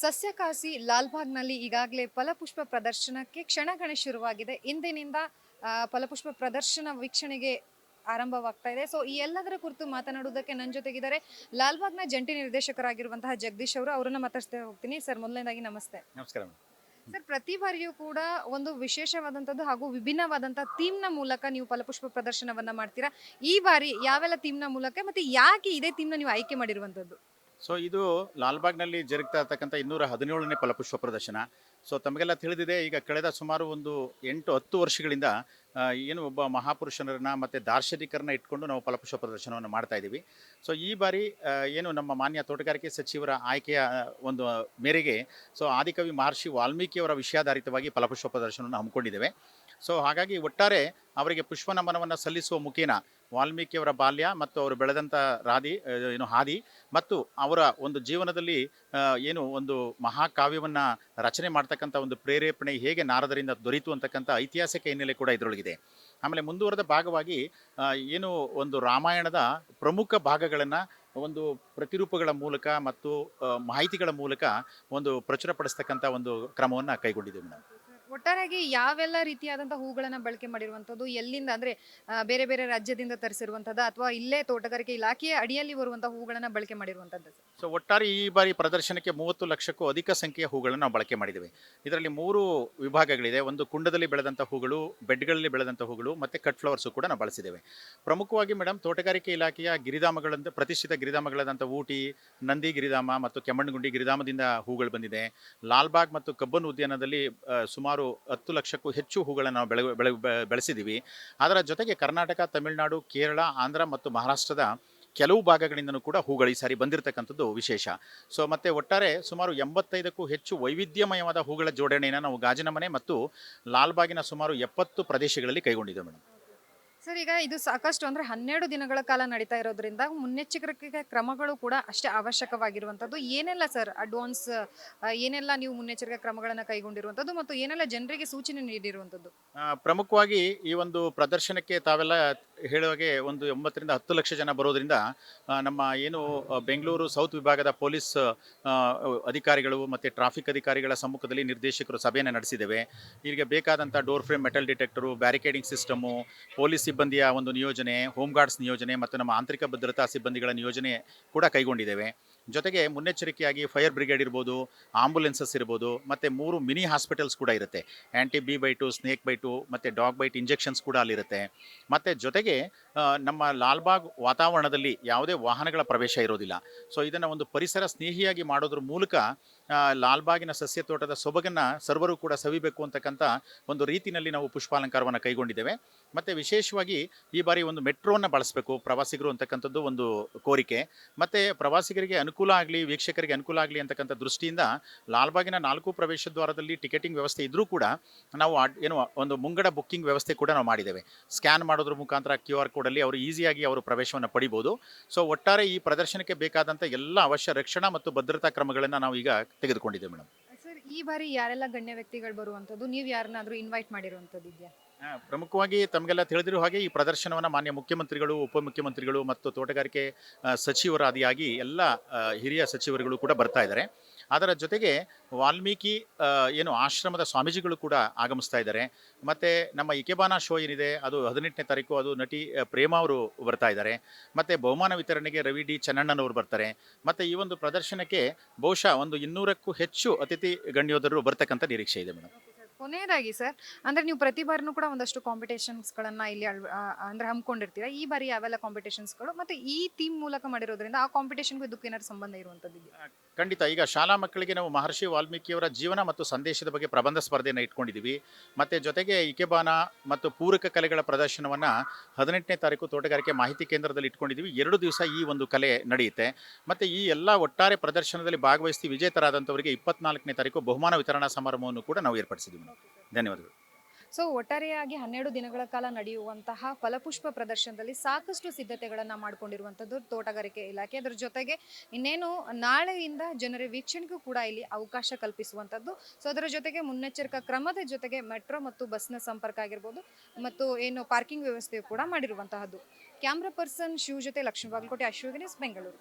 ಸಸ್ಯಕಾಶಿ ಲಾಲ್‌ಬಾಗ್‌ನಲ್ಲಿ ಈಗಾಗಲೇ ಫಲಪುಷ್ಪ ಪ್ರದರ್ಶನಕ್ಕೆ ಕ್ಷಣಗಣನೆ ಶುರುವಾಗಿದೆ. ಇಂದಿನಿಂದ ಫಲಪುಷ್ಪ ಪ್ರದರ್ಶನ ವೀಕ್ಷಣೆಗೆ ಆರಂಭವಾಗ್ತಾ ಇದೆ. ಸೊ ಈ ಎಲ್ಲದರ ಕುರಿತು ಮಾತನಾಡುವುದಕ್ಕೆ ನನ್ನ ಜೊತೆಗಿದ್ದಾರೆ ಲಾಲ್‌ಬಾಗ್‌ನ ಜಂಟಿ ನಿರ್ದೇಶಕರಾಗಿರುವಂತಹ ಜಗದೀಶ್ ಅವರು. ಅವರನ್ನ ಮಾತಾಡ್ಸ್ತಾ ಹೋಗ್ತೀನಿ. ಸರ್, ಮೊದಲನೇದಾಗಿ ನಮಸ್ತೆ. ನಮಸ್ಕಾರ ಮೇಡಮ್. ಸರ್, ಪ್ರತಿ ಬಾರಿಯೂ ಕೂಡ ಒಂದು ವಿಶೇಷವಾದಂಥದ್ದು ಹಾಗೂ ವಿಭಿನ್ನವಾದಂಥ ಥೀಮ್‌ನ ಮೂಲಕ ನೀವು ಫಲಪುಷ್ಪ ಪ್ರದರ್ಶನವನ್ನ ಮಾಡ್ತೀರಾ. ಈ ಬಾರಿ ಯಾವೆಲ್ಲ ಥೀಮ್‌ನ ಮೂಲಕ ಮತ್ತೆ ಯಾಕೆ ಇದೇ ಥೀಮ್‌ನ ನೀವು ಆಯ್ಕೆ ಮಾಡಿರುವಂಥದ್ದು? ಸೊ ಇದು ಲಾಲ್‌ಬಾಗ್‌ನಲ್ಲಿ ಜರುಗ್ತಾ ಇರ್ತಕ್ಕಂಥ 217ನೇ ಫಲಪುಷ್ಪ ಪ್ರದರ್ಶನ. ಸೊ ತಮಗೆಲ್ಲ ತಿಳಿದಿದೆ, ಈಗ ಕಳೆದ ಸುಮಾರು ಒಂದು 8-10 ವರ್ಷಗಳಿಂದ ಏನು ಒಬ್ಬ ಮಹಾಪುರುಷರನ್ನ ಮತ್ತು ದಾರ್ಶನಿಕರನ್ನ ಇಟ್ಕೊಂಡು ನಾವು ಫಲಪುಷ್ಪ ಪ್ರದರ್ಶನವನ್ನು ಮಾಡ್ತಾ ಇದ್ದೀವಿ. ಸೊ ಈ ಬಾರಿ ಏನು ನಮ್ಮ ಮಾನ್ಯ ತೋಟಗಾರಿಕೆ ಸಚಿವರ ಆಯ್ಕೆಯ ಒಂದು ಮೇರೆಗೆ ಸೊ ಆದಿಕವಿ ಮಹರ್ಷಿ ವಾಲ್ಮೀಕಿಯವರ ವಿಷಯಾಧಾರಿತವಾಗಿ ಫಲಪುಷ್ಪ ಪ್ರದರ್ಶನವನ್ನು ಹಮ್ಮಿಕೊಂಡಿದ್ದೇವೆ. ಸೊ ಹಾಗಾಗಿ ಒಟ್ಟಾರೆ ಅವರಿಗೆ ಪುಷ್ಪ ನಮನವನ್ನು ಸಲ್ಲಿಸುವ ಮುಖೇನ ವಾಲ್ಮೀಕಿಯವರ ಬಾಲ್ಯ ಮತ್ತು ಅವರು ಬೆಳೆದಂಥ ಹಾದಿ ಮತ್ತು ಅವರ ಒಂದು ಜೀವನದಲ್ಲಿ ಏನು ಒಂದು ಮಹಾಕಾವ್ಯವನ್ನು ರಚನೆ ಮಾಡ್ತಕ್ಕಂಥ ಒಂದು ಪ್ರೇರೇಪಣೆ ಹೇಗೆ ನಾರದರಿಂದ ದೊರೀತು ಅಂತಕ್ಕಂಥ ಐತಿಹಾಸಿಕ ಹಿನ್ನೆಲೆ ಕೂಡ ಇದರೊಳಗಿದೆ. ಆಮೇಲೆ ಮುಂದುವರೆದ ಭಾಗವಾಗಿ ಏನು ಒಂದು ರಾಮಾಯಣದ ಪ್ರಮುಖ ಭಾಗಗಳನ್ನು ಒಂದು ಪ್ರತಿರೂಪಗಳ ಮೂಲಕ ಮತ್ತು ಮಾಹಿತಿಗಳ ಮೂಲಕ ಒಂದು ಪ್ರಚುರಪಡಿಸ್ತಕ್ಕಂಥ ಒಂದು ಕ್ರಮವನ್ನು ಕೈಗೊಂಡಿದ್ದೇವೆ ನಾವು. ಒಟ್ಟಾರೆಯಾಗಿ ಯಾವೆಲ್ಲ ರೀತಿಯಾದಂತಹ ಹೂಗಳನ್ನ ಬಳಕೆ ಮಾಡಿರುವಂಥದ್ದು, ಎಲ್ಲಿಂದ ಅಂದ್ರೆ ಬೇರೆ ಬೇರೆ ರಾಜ್ಯದಿಂದ ತರಿಸಿರುವಂಥದ್ದು ಅಥವಾ ಇಲ್ಲೇ ತೋಟಗಾರಿಕೆ ಇಲಾಖೆಯ ಅಡಿಯಲ್ಲಿ ಬರುವಂತಹ ಹೂಗಳನ್ನ ಬಳಕೆ ಮಾಡಿರುವಂಥದ್ದು ಸರ್? ಸೊ ಒಟ್ಟಾರೆ ಈ ಬಾರಿ ಪ್ರದರ್ಶನಕ್ಕೆ 30 ಲಕ್ಷಕ್ಕೂ ಅಧಿಕ ಸಂಖ್ಯೆಯ ಹೂಗಳನ್ನು ನಾವು ಬಳಕೆ ಮಾಡಿದ್ದೇವೆ. ಇದರಲ್ಲಿ 3 ವಿಭಾಗಗಳಿದೆ. ಒಂದು ಕುಂಡದಲ್ಲಿ ಬೆಳೆದಂಥ ಹೂಗಳು, ಬೆಡ್ಗಳಲ್ಲಿ ಬೆಳೆದಂಥ ಹೂಗಳು ಮತ್ತು ಕಟ್ ಫ್ಲವರ್ಸು ಕೂಡ ನಾವು ಬಳಸಿದ್ದೇವೆ. ಪ್ರಮುಖವಾಗಿ ಮೇಡಮ್, ತೋಟಗಾರಿಕೆ ಇಲಾಖೆಯ ಗಿರಿಧಾಮಗಳಂತ ಪ್ರತಿಷ್ಠಿತ ಗಿರಿಧಾಮಗಳಾದಂಥ ಊಟಿ, ನಂದಿ ಗಿರಿಧಾಮ ಮತ್ತು ಕೆಮ್ಮಣ್ಣುಗುಂಡಿ ಗಿರಿಧಾಮದಿಂದ ಹೂಗಳು ಬಂದಿದೆ. ಲಾಲ್‌ಬಾಗ್ ಮತ್ತು ಕಬ್ಬನ್ ಉದ್ಯಾನದಲ್ಲಿ ಸುಮಾರು 10 ಲಕ್ಷಕ್ಕೂ ಹೆಚ್ಚು ಹೂಗಳನ್ನು ನಾವು ಬೆಳೆಸಿದ್ದೀವಿ. ಅದರ ಜೊತೆಗೆ ಕರ್ನಾಟಕ, ತಮಿಳುನಾಡು, ಕೇರಳ, ಆಂಧ್ರ ಮತ್ತು ಮಹಾರಾಷ್ಟ್ರದ ಕೆಲವು ಭಾಗಗಳಿಂದನೂ ಕೂಡ ಹೂಗಳು ಈ ಸಾರಿ ಬಂದಿರತಕ್ಕಂಥದ್ದು ವಿಶೇಷ. ಸೊ ಮತ್ತೆ ಒಟ್ಟಾರೆ ಸುಮಾರು 85ಕ್ಕೂ ಹೆಚ್ಚು ವೈವಿಧ್ಯಮಯವಾದ ಹೂಗಳ ಜೋಡಣೆಯನ್ನು ನಾವು ಗಾಜಿನ ಮನೆ ಮತ್ತು ಲಾಲ್‌ಬಾಗಿನ ಸುಮಾರು 70 ಪ್ರದೇಶಗಳಲ್ಲಿ ಕೈಗೊಂಡಿದ್ದೇವೆ ಮೇಡಮ್. ಸರ್, ಈಗ ಇದು ಸಾಕಷ್ಟು ಅಂದ್ರೆ 12 ದಿನಗಳ ಕಾಲ ನಡೀತಾ ಇರೋದ್ರಿಂದ ಮುನ್ನೆಚ್ಚರಿಕೆ ಕ್ರಮಗಳು ಕೂಡ ಅಷ್ಟೇ ಅವಶ್ಯಕವಾಗಿರುವಂಥದ್ದು. ಏನೆಲ್ಲ ಸರ್ ಅಡ್ವಾನ್ಸ್, ಏನೆಲ್ಲ ನೀವು ಮುನ್ನೆಚ್ಚರಿಕೆ ಕ್ರಮಗಳನ್ನು ಕೈಗೊಂಡಿರುವಂಥದ್ದು ಮತ್ತು ಏನೆಲ್ಲ ಜನರಿಗೆ ಸೂಚನೆ ನೀಡಿರುವಂಥದ್ದು? ಪ್ರಮುಖವಾಗಿ ಈ ಒಂದು ಪ್ರದರ್ಶನಕ್ಕೆ ತಾವೆಲ್ಲ ಹೇಳುವಾಗೆ ಒಂದು 9ರಿಂದ 10 ಲಕ್ಷ ಜನ ಬರೋದ್ರಿಂದ ನಮ್ಮ ಏನು ಬೆಂಗಳೂರು ಸೌತ್ ವಿಭಾಗದ ಪೊಲೀಸ್ ಅಧಿಕಾರಿಗಳು ಮತ್ತು ಟ್ರಾಫಿಕ್ ಅಧಿಕಾರಿಗಳ ಸಮ್ಮುಖದಲ್ಲಿ ನಿರ್ದೇಶಕರು ಸಭೆಯನ್ನು ನಡೆಸಿದ್ದೇವೆ. ಇಲ್ಲಿಗೆ ಬೇಕಾದಂಥ door frame metal detector, barricading system, police ಸಿಬ್ಬಂದಿಯ ಒಂದು ನಿಯೋಜನೆ, ಹೋಮ್ ಗಾರ್ಡ್ಸ್ ನಿಯೋಜನೆ ಮತ್ತು ನಮ್ಮ ಆಂತರಿಕ ಭದ್ರತಾ ಸಿಬ್ಬಂದಿಗಳ ನಿಯೋಜನೆ ಕೂಡ ಕೈಗೊಂಡಿದ್ದೇವೆ. ಜೊತೆಗೆ ಮುನ್ನೆಚ್ಚರಿಕೆಯಾಗಿ ಫೈರ್ ಬ್ರಿಗೇಡ್ ಇರ್ಬೋದು, ಆಂಬುಲೆನ್ಸಸ್ ಇರ್ಬೋದು ಮತ್ತು 3 ಮಿನಿ ಹಾಸ್ಪಿಟಲ್ಸ್ ಕೂಡ ಇರುತ್ತೆ. ಆ್ಯಂಟಿ ಬಿ ಬೈಟು, ಸ್ನೇಕ್ ಬೈಟು ಮತ್ತು ಡಾಗ್ ಬೈಟ್ ಇಂಜೆಕ್ಷನ್ಸ್ ಕೂಡ ಅಲ್ಲಿರುತ್ತೆ. ಮತ್ತು ಜೊತೆಗೆ ನಮ್ಮ ಲಾಲ್‌ಬಾಗ್ ವಾತಾವರಣದಲ್ಲಿ ಯಾವುದೇ ವಾಹನಗಳ ಪ್ರವೇಶ ಇರೋದಿಲ್ಲ. ಸೊ ಇದನ್ನು ಒಂದು ಪರಿಸರ ಸ್ನೇಹಿಯಾಗಿ ಮಾಡೋದ್ರ ಮೂಲಕ ಲಾಲ್‌ಬಾಗಿನ ಸಸ್ಯ ತೋಟದ ಸೊಬಗನ್ನು ಸರ್ವರು ಕೂಡ ಸವಿಬೇಕು ಅಂತಕ್ಕಂಥ ಒಂದು ರೀತಿಯಲ್ಲಿ ನಾವು ಪುಷ್ಪಾಲಂಕಾರವನ್ನು ಕೈಗೊಂಡಿದ್ದೇವೆ. ಮತ್ತು ವಿಶೇಷವಾಗಿ ಈ ಬಾರಿ ಒಂದು ಮೆಟ್ರೋವನ್ನು ಬಳಸಬೇಕು ಪ್ರವಾಸಿಗರು ಅಂತಕ್ಕಂಥದ್ದು ಒಂದು ಕೋರಿಕೆ. ಮತ್ತು ಪ್ರವಾಸಿಗರಿಗೆ ಅನುಕೂಲ ಆಗಲಿ, ವೀಕ್ಷಕರಿಗೆ ಅನುಕೂಲ ಆಗಲಿ ಅಂತಕ್ಕಂಥ ದೃಷ್ಟಿಯಿಂದ ಲಾಲ್‌ಬಾಗಿನ 4 ಪ್ರವೇಶ ದ್ವಾರದಲ್ಲಿ ಟಿಕೆಟಿಂಗ್ ವ್ಯವಸ್ಥೆ ಇದ್ದರೂ ಕೂಡ ನಾವು ಒಂದು ಮುಂಗಡ ಬುಕ್ಕಿಂಗ್ ವ್ಯವಸ್ಥೆ ಕೂಡ ನಾವು ಮಾಡಿದ್ದೇವೆ. ಸ್ಕ್ಯಾನ್ ಮಾಡೋದ್ರ ಮುಖಾಂತರ QR ಕೋಡಲ್ಲಿ ಅವರು ಈಸಿಯಾಗಿ ಅವರು ಪ್ರವೇಶವನ್ನು ಪಡಿಬೋದು. ಸೊ ಒಟ್ಟಾರೆ ಈ ಪ್ರದರ್ಶನಕ್ಕೆ ಬೇಕಾದಂಥ ಎಲ್ಲ ಅವಶ್ಯ ರಕ್ಷಣಾ ಮತ್ತು ಭದ್ರತಾ ಕ್ರಮಗಳನ್ನು ನಾವು ಈಗ ತೆಗೆದುಕೊಂಡಿದ್ದೇವೆ ಮೇಡಮ್. ಸರ್, ಈ ಬಾರಿ ಯಾರೆಲ್ಲ ಗಣ್ಯ ವ್ಯಕ್ತಿಗಳು ಬರುವಂಥದ್ದು, ನೀವು ಯಾರನ್ನಾದ್ರೂ ಇನ್ವೈಟ್ ಮಾಡಿರುವಂಥದ್ದು ಇದೆಯಾ? ಪ್ರಮುಖವಾಗಿ ತಮಗೆಲ್ಲ ತಿಳಿದಿರೋ ಹಾಗೆ ಈ ಪ್ರದರ್ಶನವನ್ನು ಮಾನ್ಯ ಮುಖ್ಯಮಂತ್ರಿಗಳು, ಉಪಮುಖ್ಯಮಂತ್ರಿಗಳು ಮತ್ತು ತೋಟಗಾರಿಕೆ ಸಚಿವರಾದಿಯಾಗಿ ಎಲ್ಲ ಹಿರಿಯ ಸಚಿವರುಗಳು ಕೂಡ ಬರ್ತಾ ಇದ್ದಾರೆ. ಅದರ ಜೊತೆಗೆ ವಾಲ್ಮೀಕಿ ಏನು ಆಶ್ರಮದ ಸ್ವಾಮೀಜಿಗಳು ಕೂಡ ಆಗಮಿಸ್ತಾ ಇದ್ದಾರೆ. ಮತ್ತು ನಮ್ಮ ಇಕೆಬಾನ ಶೋ ಏನಿದೆ ಅದು 18ನೇ ತಾರೀಕು, ಅದು ನಟಿ ಪ್ರೇಮಾ ಅವರು ಬರ್ತಾ ಇದ್ದಾರೆ. ಮತ್ತು ಬಹುಮಾನ ವಿತರಣೆಗೆ ರವಿ ಡಿ ಚನ್ನಣ್ಣನವರು ಬರ್ತಾರೆ. ಮತ್ತು ಈ ಒಂದು ಪ್ರದರ್ಶನಕ್ಕೆ ಬಹುಶಃ ಒಂದು 200ಕ್ಕೂ ಹೆಚ್ಚು ಅತಿಥಿ ಗಣ್ಯೋಧರು ಬರ್ತಕ್ಕಂಥ ನಿರೀಕ್ಷೆ ಇದೆ ಮೇಡಮ್. ಕೊನೆಯದಾಗಿ ಸರ್, ಅಂದ್ರೆ ನೀವು ಪ್ರತಿ ಬಾರಿನೂ ಕೂಡ ಒಂದಷ್ಟು ಕಾಂಪಿಟೇಷನ್ಸ್ಗಳನ್ನ ಇಲ್ಲಿ ಅಂದ್ರೆ ಹಮ್ಮಿಕೊಂಡಿರ್ತೀರಾ. ಈ ಬಾರಿ ಯಾವೆಲ್ಲ ಕಾಂಪಿಟೇಷನ್ಸ್ಗಳು ಮತ್ತೆ ಈ ಥೀಮ್ ಮೂಲಕ ಮಾಡಿರೋದ್ರಿಂದ ಆ ಕಾಂಪಿಟೇಷನ್ಗೂ ಇದಕ್ಕೂ ಏನಾದ್ರು ಸಂಬಂಧ ಇರುವಂಥದ್ದು ಇದೆಯಾ? ಖಂಡಿತ. ಈಗ ಶಾಲಾ ಮಕ್ಕಳಿಗೆ ನಾವು ಮಹರ್ಷಿ ವಾಲ್ಮೀಕಿಯವರ ಜೀವನ ಮತ್ತು ಸಂದೇಶದ ಬಗ್ಗೆ ಪ್ರಬಂಧ ಸ್ಪರ್ಧೆಯನ್ನು ಇಟ್ಕೊಂಡಿದ್ದೀವಿ. ಮತ್ತು ಜೊತೆಗೆ ಇಕೆಬಾನ ಮತ್ತು ಪೂರಕ ಕಲೆಗಳ ಪ್ರದರ್ಶನವನ್ನು 18ನೇ ತಾರೀಕು ತೋಟಗಾರಿಕೆ ಮಾಹಿತಿ ಕೇಂದ್ರದಲ್ಲಿ ಇಟ್ಕೊಂಡಿದ್ದೀವಿ. 2 ದಿವಸ ಈ ಒಂದು ಕಲೆ ನಡೆಯುತ್ತೆ. ಮತ್ತು ಈ ಎಲ್ಲ ಒಟ್ಟಾರೆ ಪ್ರದರ್ಶನದಲ್ಲಿ ಭಾಗವಹಿಸಿ ವಿಜೇತರಾದಂಥವರಿಗೆ 24ನೇ ತಾರೀಕು ಬಹುಮಾನ ವಿತರಣಾ ಸಮಾರಂಭವನ್ನು ಕೂಡ ನಾವು ಏರ್ಪಡಿಸಿದ್ದೀವಿ. ಧನ್ಯವಾದಗಳು. ಸೊ ಒಟ್ಟಾರೆಯಾಗಿ 12 ದಿನಗಳ ಕಾಲ ನಡೆಯುವಂತಹ ಫಲಪುಷ್ಪ ಪ್ರದರ್ಶನದಲ್ಲಿ ಸಾಕಷ್ಟು ಸಿದ್ಧತೆಗಳನ್ನು ಮಾಡಿಕೊಂಡಿರುವಂಥದ್ದು ತೋಟಗಾರಿಕೆ ಇಲಾಖೆ. ಅದರ ಜೊತೆಗೆ ಇನ್ನೇನು ನಾಳೆಯಿಂದ ಜನರ ವೀಕ್ಷಣೆಗೂ ಕೂಡ ಇಲ್ಲಿ ಅವಕಾಶ ಕಲ್ಪಿಸುವಂಥದ್ದು. ಸೊ ಅದರ ಜೊತೆಗೆ ಮುನ್ನೆಚ್ಚರಿಕಾ ಕ್ರಮದ ಜೊತೆಗೆ ಮೆಟ್ರೋ ಮತ್ತು ಬಸ್ನ ಸಂಪರ್ಕ ಆಗಿರ್ಬೋದು ಮತ್ತು ಏನು ಪಾರ್ಕಿಂಗ್ ವ್ಯವಸ್ಥೆಯು ಕೂಡ ಮಾಡಿರುವಂತಹದ್ದು. ಕ್ಯಾಮ್ರಾ ಪರ್ಸನ್ ಶಿವ್ ಜೊತೆ ಲಕ್ಷ್ಮೀ ಬಾಗಲಕೋಟೆ, ಅಶ್ವನಿ ನ್ಯೂಸ್, ಬೆಂಗಳೂರು.